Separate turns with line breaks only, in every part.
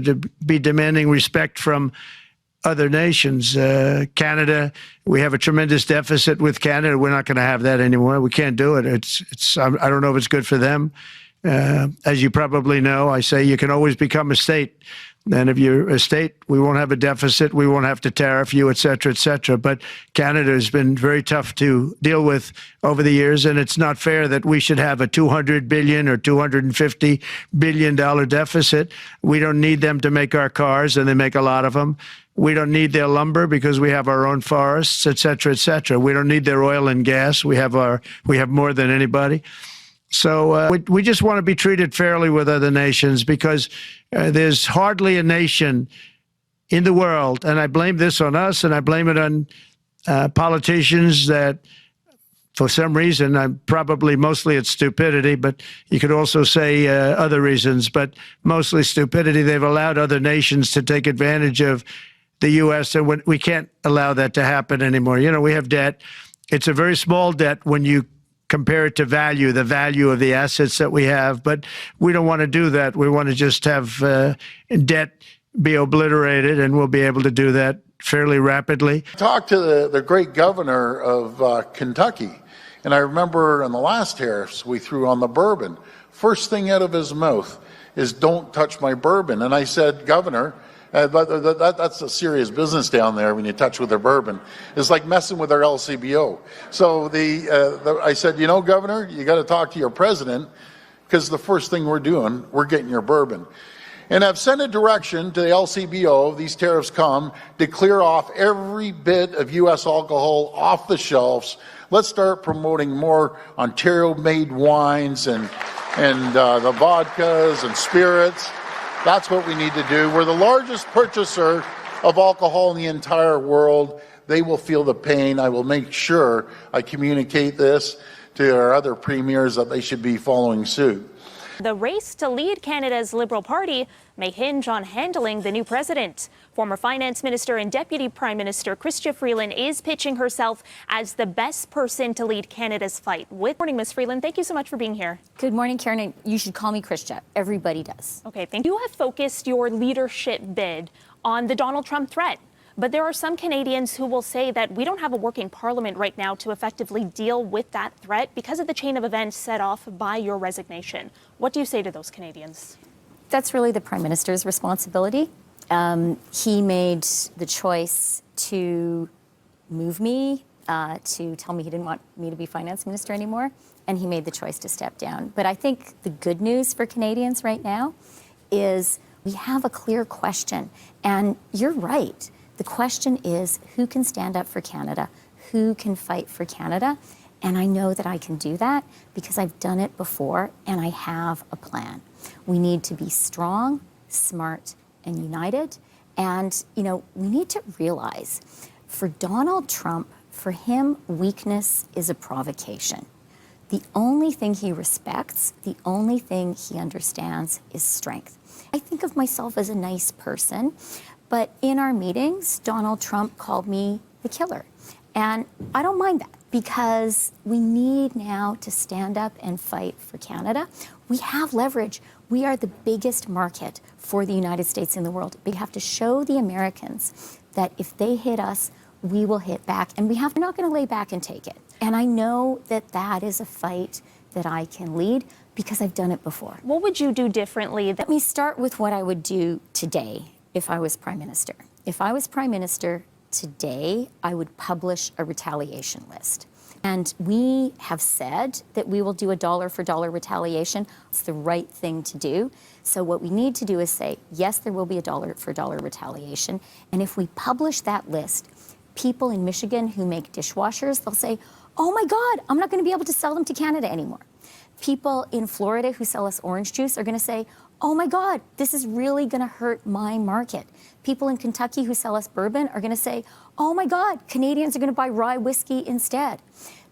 to be demanding respect from other nations. Canada, we have a tremendous deficit with Canada. We're not going to have that anymore. We can't do it. I don't know if it's good for them. As you probably know, I say you can always become a state. And if you're a state, we won't have a deficit. We won't have to tariff you, et cetera, et cetera. But Canada has been very tough to deal with over the years, and it's not fair that we should have a $200 billion or $250 billion deficit. We don't need them to make our cars, and they make a lot of them. We don't need their lumber because we have our own forests, et cetera, et cetera. We don't need their oil and gas. We have more than anybody. So we just want to be treated fairly with other nations, because there's hardly a nation in the world, and I blame this on us, and I blame it on politicians that, for some reason, mostly it's stupidity, but you could also say other reasons, but mostly stupidity. They've allowed other nations to take advantage of the U.S., and we can't allow that to happen anymore. You know, we have debt. It's a very small debt when you compare it to the value of the assets that we have, but we don't want to do that. We want to just have debt be obliterated, and we'll be able to do that fairly rapidly.
I talked to the great governor of Kentucky, and I remember in the last tariffs we threw on the bourbon, first thing out of his mouth is, "Don't touch my bourbon." And I said, "Governor, that's a serious business down there when you touch with their bourbon. It's like messing with their LCBO." So I said, "You know, Governor, you got to talk to your president, because the first thing we're getting your bourbon." And I've sent a direction to the LCBO, these tariffs come, to clear off every bit of U.S. alcohol off the shelves. Let's start promoting more Ontario-made wines and the vodkas and spirits. That's what we need to do. We're the largest purchaser of alcohol in the entire world. They will feel the pain. I will make sure I communicate this to our other premiers that they should be following suit.
The race to lead Canada's Liberal Party may hinge on handling the new president. Former Finance Minister and Deputy Prime Minister Chrystia Freeland is pitching herself as the best person to lead Canada's fight. Good morning, Ms. Freeland. Thank you so much for being here.
Good morning, Karen. You should call me Chrystia. Everybody does.
Okay, thank you. You have focused your leadership bid on the Donald Trump threat. But there are some Canadians who will say that we don't have a working parliament right now to effectively deal with that threat because of the chain of events set off by your resignation. What do you say to those Canadians?
That's really the Prime Minister's responsibility. He made the choice to move me, to tell me he didn't want me to be Finance Minister anymore, and he made the choice to step down. But I think the good news for Canadians right now is we have a clear question, and you're right. The question is, who can stand up for Canada? Who can fight for Canada? And I know that I can do that because I've done it before, and I have a plan. We need to be strong, smart, and united. And, you know, we need to realize for Donald Trump, for him, weakness is a provocation. The only thing he respects, the only thing he understands is strength. I think of myself as a nice person, but in our meetings, Donald Trump called me the killer. And I don't mind that, because we need now to stand up and fight for Canada. We have leverage. We are the biggest market for the United States in the world. We have to show the Americans that if they hit us, we will hit back, and we're not going to lay back and take it. And I know that that is a fight that I can lead because I've done it before.
What would you do differently?
Let me start with what I would do today if I was Prime Minister. If I was Prime Minister today, I would publish a retaliation list. And we have said that we will do a dollar for dollar retaliation. It's the right thing to do. So what we need to do is say, yes, there will be a dollar for dollar retaliation. And if we publish that list, people in Michigan who make dishwashers, they'll say, oh my God, I'm not going to be able to sell them to Canada anymore. People in Florida who sell us orange juice are going to say, oh my God, this is really going to hurt my market. People in Kentucky who sell us bourbon are going to say, oh my God, Canadians are going to buy rye whiskey instead.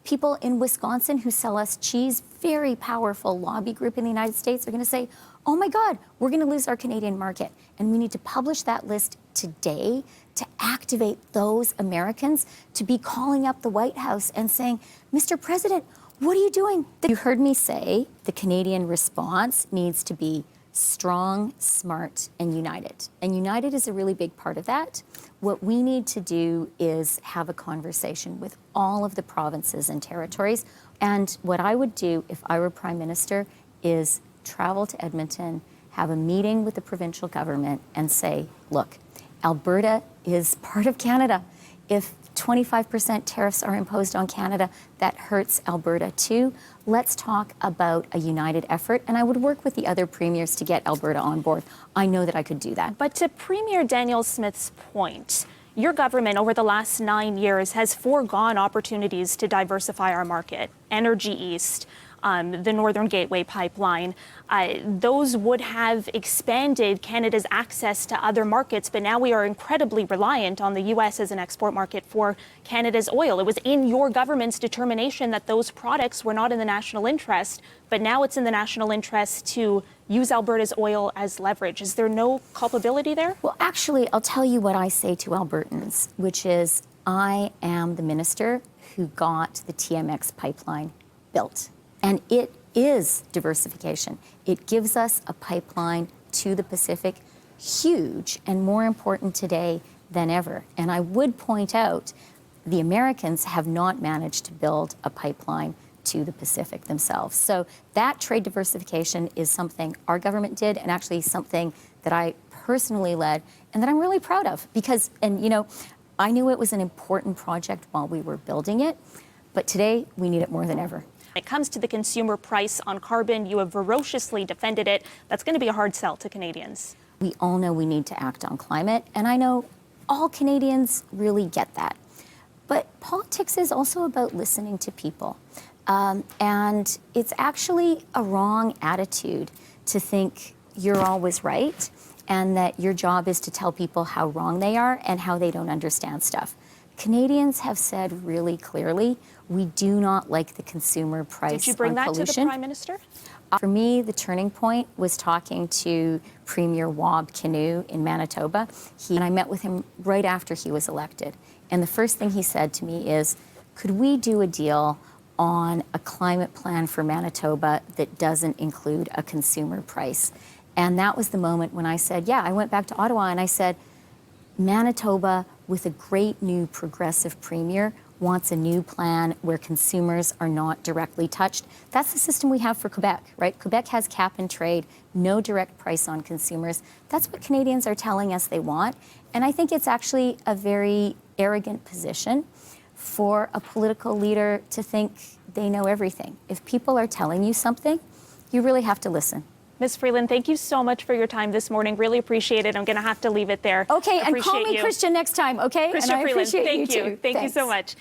People in Wisconsin who sell us cheese, very powerful lobby group in the United States, are going to say, oh my God, we're going to lose our Canadian market. And we need to publish that list today to activate those Americans to be calling up the White House and saying, Mr. President, what are you doing? You heard me say the Canadian response needs to be strong, smart, and united. And united is a really big part of that. What we need to do is have a conversation with all of the provinces and territories. And what I would do if I were Prime Minister is travel to Edmonton, have a meeting with the provincial government and say, look, Alberta is part of Canada. If 25% tariffs are imposed on Canada, that hurts Alberta too. Let's talk about a united effort, and I would work with the other premiers to get Alberta on board. I know that I could do that.
But to Premier Danielle Smith's point, your government over the last 9 years has foregone opportunities to diversify our market. Energy East, the Northern Gateway pipeline, those would have expanded Canada's access to other markets, but now we are incredibly reliant on the U.S. as an export market for Canada's oil. It was in your government's determination that those products were not in the national interest, but now it's in the national interest to use Alberta's oil as leverage. Is there no culpability there?
Well, actually, I'll tell you what I say to Albertans, which is I am the minister who got the TMX pipeline built. And it is diversification. It gives us a pipeline to the Pacific, huge and more important today than ever. And I would point out the Americans have not managed to build a pipeline to the Pacific themselves. So that trade diversification is something our government did, and actually something that I personally led and that I'm really proud of because, and you know, I knew it was an important project while we were building it, but today we need it more than ever.
When it comes to the consumer price on carbon, you have ferociously defended it. That's going to be a hard sell to Canadians.
We all know we need to act on climate, and I know all Canadians really get that. But politics is also about listening to people. And it's actually a wrong attitude to think you're always right and that your job is to tell people how wrong they are and how they don't understand stuff. Canadians have said really clearly, we do not like the consumer price on pollution.
Did you bring that to the Prime Minister?
For me, the turning point was talking to Premier Wab Kinew in Manitoba. And I met with him right after he was elected. And the first thing he said to me is, could we do a deal on a climate plan for Manitoba that doesn't include a consumer price? And that was the moment when I said, yeah, I went back to Ottawa and I said, Manitoba, with a great new progressive premier, wants a new plan where consumers are not directly touched. That's the system we have for Quebec, right? Quebec has cap and trade, no direct price on consumers. That's what Canadians are telling us they want. And I think it's actually a very arrogant position for a political leader to think they know everything. If people are telling you something, you really have to listen.
Ms. Freeland, thank you so much for your time this morning. Really appreciate it. I'm going to have to leave it there.
Okay, and call me Chrystia next time, okay?
Chrystia
and I
Freeland,
appreciate
thank
you
you.
too.
Thank you
Thanks.
so much.